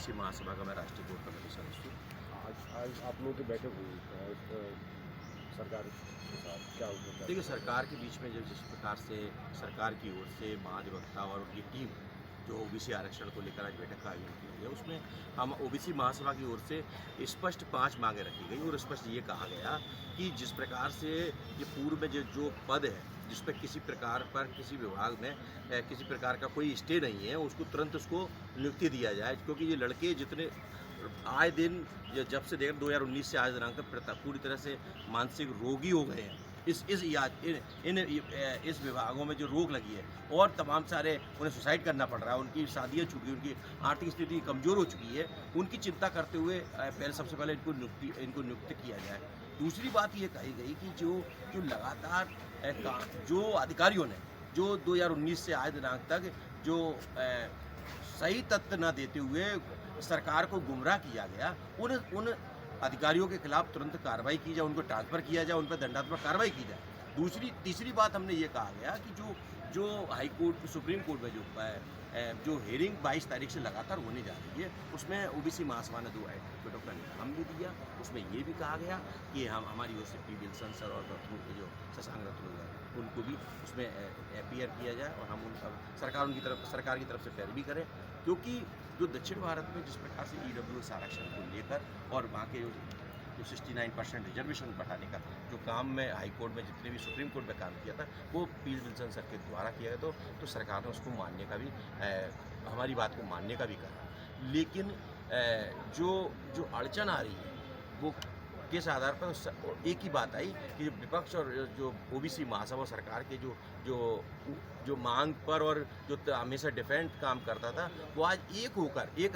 OBC महासभा का मैं राष्ट्रीय कोर कमेटी सदस्य हूँ। आज आप लोगों की बैठक हुई सरकार के साथ, क्या हुआ? देखिए, सरकार के बीच में जिस प्रकार से सरकार की ओर से महाधिवक्ता और उनकी टीम जो ओबीसी आरक्षण को लेकर आज बैठक का आयोजन किया गया, उसमें हम ओबीसी महासभा की ओर से स्पष्ट 5 मांगें रखी गई और स्पष्ट ये कहा गया कि जिस प्रकार से ये पूर्व में जो पद है जिस पर किसी प्रकार पर किसी विभाग में किसी प्रकार का कोई स्टे नहीं है, उसको तुरंत उसको नियुक्ति दिया जाए, क्योंकि ये लड़के जितने आए दिन जब से देख 2019 से आज दिनांक तक पूरी तरह से मानसिक रोगी हो गए हैं। इस विभागों में जो रोग लगी है और तमाम सारे उन्हें सुसाइड करना पड़ रहा है, उनकी शादियाँ छूट गई, उनकी आर्थिक स्थिति कमज़ोर हो चुकी है, उनकी चिंता करते हुए सबसे पहले इनको नियुक्त किया जाए। दूसरी बात ये कही गई कि जो लगातार जो अधिकारियों ने जो 2019 से आज दिनांक तक जो सही तथ्य न देते हुए सरकार को गुमराह किया गया, उन अधिकारियों के खिलाफ तुरंत कार्रवाई की जाए, उनको ट्रांसफ़र किया जाए, उन पर दंडात्मक कार्रवाई की जाए। तीसरी बात हमने ये कहा गया कि जो हाई कोर्ट सुप्रीम कोर्ट में जो हियरिंग 22 तारीख से लगातार होने जा रही है, उसमें ओबीसी महासभा ने 2 एडवोकेटों का नाम भी दिया। उसमें ये भी कहा गया कि हमारी ओर से पी विल्सन सर और रत्नू के जो शशांक रत्नू उनको भी उसमें अपीयर किया जाए और हम उनका सरकार की तरफ से पैरवी करें, क्योंकि जो दक्षिण भारत में जिस प्रकार से ईडब्ल्यूएस आरक्षण को लेकर और वहाँ के जो 69% रिजर्वेशन बढ़ाने का जो काम में हाई कोर्ट में जितने भी सुप्रीम कोर्ट में काम किया था, वो पी विल्सन सर के द्वारा किया गया, तो सरकार ने उसको मानने का भी हमारी बात को मानने का भी कहा। लेकिन जो अड़चन आ रही है वो किस आधार पर, एक ही बात आई कि विपक्ष और जो ओबीसी महासभा सरकार के जो मांग पर और जो हमेशा डिफेंड काम करता था, वो आज एक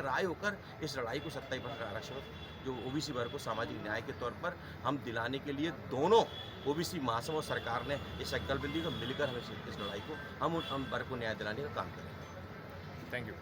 राय होकर इस लड़ाई को 27% आरक्षण जो ओबीसी वर्ग को सामाजिक न्याय के तौर पर हम दिलाने के लिए दोनों ओबीसी महासभा और सरकार ने ये संकल्प ली, तो मिलकर हमें इस लड़ाई को हम वर्ग को न्याय दिलाने का काम करेंगे। Thank you.